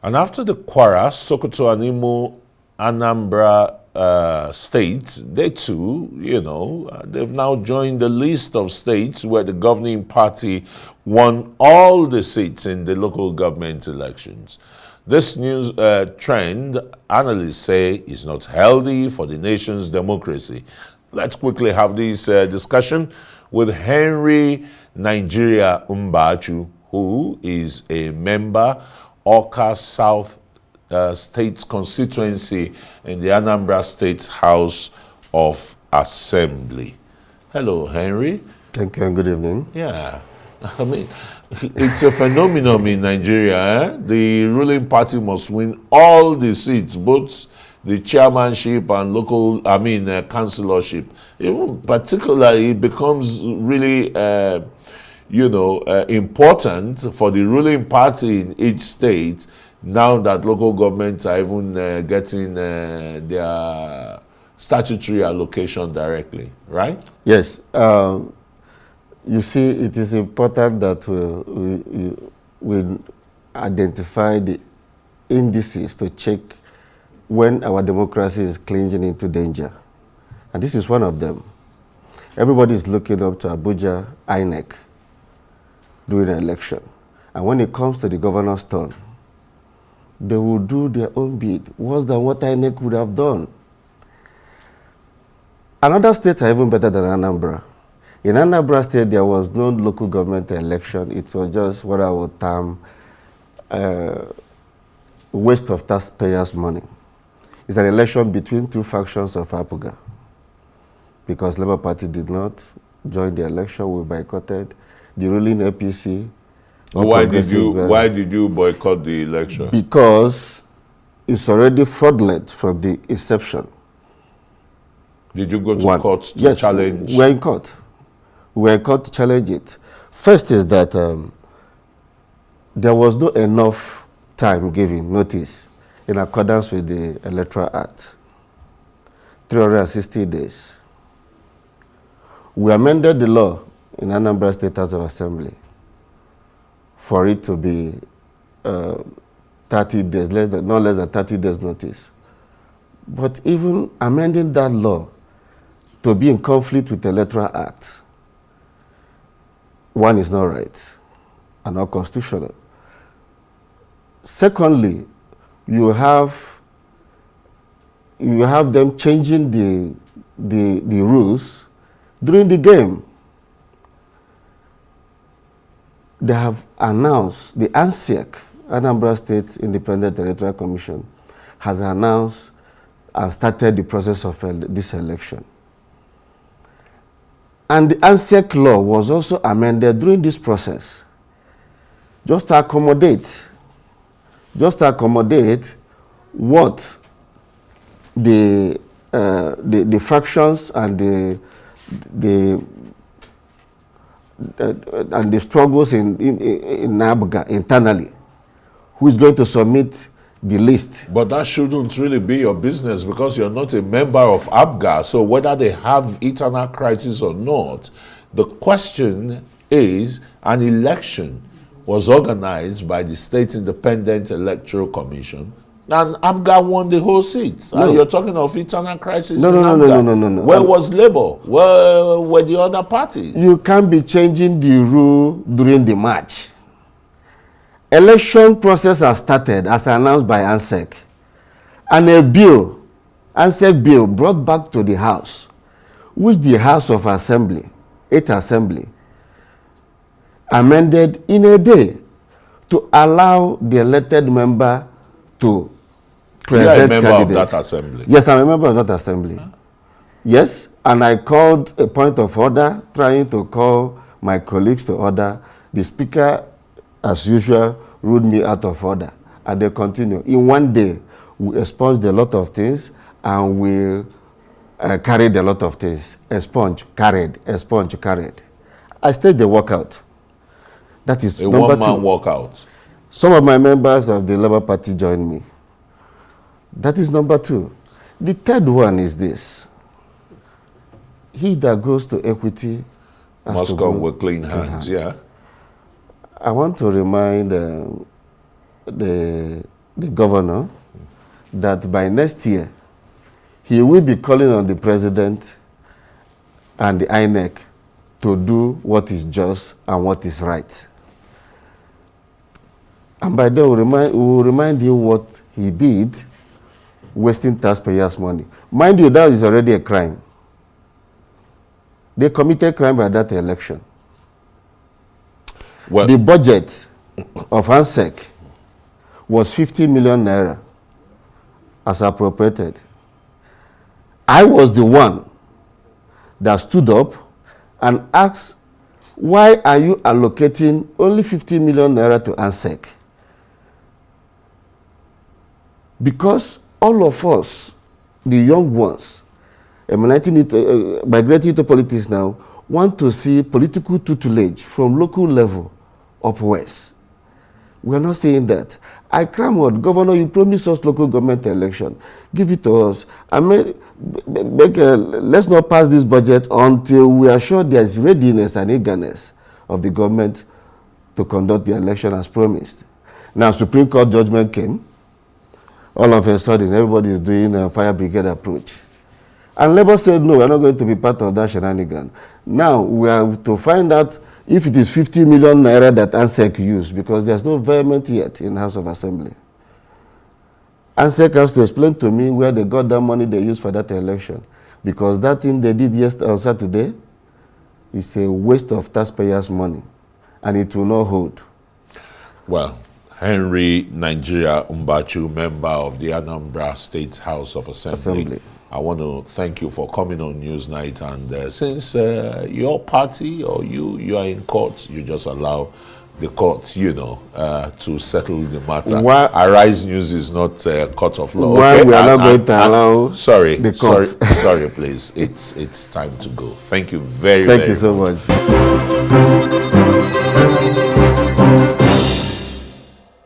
And after the Kwara, Sokoto, and Imo, Anambra states, they too, they've now joined the list of states where the governing party won all the seats in the local government elections. This news trend, analysts say, is not healthy for the nation's democracy. Let's quickly have this discussion with Henry Nigeria Mbachu, who is a member Awka South State constituency in the Anambra State House of Assembly. Hello, Henry. Thank you and good evening. Yeah, I mean, it's a phenomenon in Nigeria. Eh? The ruling party must win all the seats, both the chairmanship and local, councillorship. Even particularly, it becomes really important for the ruling party in each state now that local governments are even getting their statutory allocation directly, right? Yes. You see, it is important that we identify the indices to check when our democracy is clinging into danger. And this is one of them. Everybody is looking up to Abuja INEC during an election. And when it comes to the governor's turn, they will do their own bid, worse than what INEC would have done. Another states are even better than Anambra. In Anambra State, there was no local government election. It was just what I would term waste of taxpayers' money. It's an election between two factions of APGA. Because Labour Party did not join the election, we boycotted. The ruling APC. Why did you boycott the election? Because it's already fraudulent from the inception. Did you go to court to challenge? We're in court. We're in court to challenge it. First is that there was not enough time given, notice, in accordance with the Electoral Act. 360 days. We amended the law in Anambra State House of Assembly for it to be 30 days, no less than 30 days notice. But even amending that law to be in conflict with the Electoral Act, one is not right and not constitutional. Secondly, you have them changing the rules during the game. They have announced, the ANSEC, Anambra State Independent Electoral Commission, has announced and started the process of this election. And the ANSEC law was also amended during this process, just to accommodate what the fractions and the struggles in APGA internally, who is going to submit the list. But that shouldn't really be your business because you're not a member of APGA. So whether they have internal crisis or not, the question is an election was organized by the State Independent Electoral Commission and APGA won the whole seat. No. And you're talking of internal crisis No. Where was Labour? Where were the other parties? You can't be changing the rule during the match. Election process has started as announced by ANSEC. And a bill, ANSEC bill, brought back to the House, which the House of Assembly, 8th Assembly, amended in a day to allow the elected member to present candidate. You are a member candidate. of that assembly? Yes, I'm a member of that assembly. Huh? Yes, and I called a point of order, trying to call my colleagues to order. The speaker, as usual, ruled me out of order, and they continue. In one day, we expunged a lot of things, and we carried a lot of things. Expunge, carried. I stayed the walkout. That is a number 2. one-man walkout. Some of my members of the Labour Party joined me. That is number 2. The third one is this. He that goes to equity must come with clean hands, yeah. I want to remind the the governor, that by next year, he will be calling on the president and the INEC to do what is just and what is right. And by then, we will remind him what he did, wasting taxpayers' money. Mind you, that is already a crime. They committed crime by that election. Well, the budget of ANSEC was 50 million naira as appropriated. I was the one that stood up and asked, why are you allocating only 50 million naira to ANSEC? Because all of us, the young ones, migrating into politics now, want to see political tutelage from local level upwards. We are not saying that. I clamored, Governor, you promised us local government election. Give it to us. Let's not pass this budget until we are sure there is readiness and eagerness of the government to conduct the election as promised. Now, Supreme Court judgment came. All of a sudden, everybody is doing a fire brigade approach. And Labour said, no, we're not going to be part of that shenanigan. Now, we have to find out if it is 50 million naira that ANSEC used, because there's no vehement yet in the House of Assembly. ANSEC has to explain to me where they got that money they used for that election. Because that thing they did yesterday on Saturday is a waste of taxpayers' money, and it will not hold. Well, Henry Nigeria Mbachu, member of the Anambra State House of Assembly. I want to thank you for coming on Newsnight. And since your party or you are in court, you just allow the court, to settle the matter. Arise News is not a court of law. Why we are not going to allow the court? Sorry, please. It's time to go. Thank you very much. Thank you so much.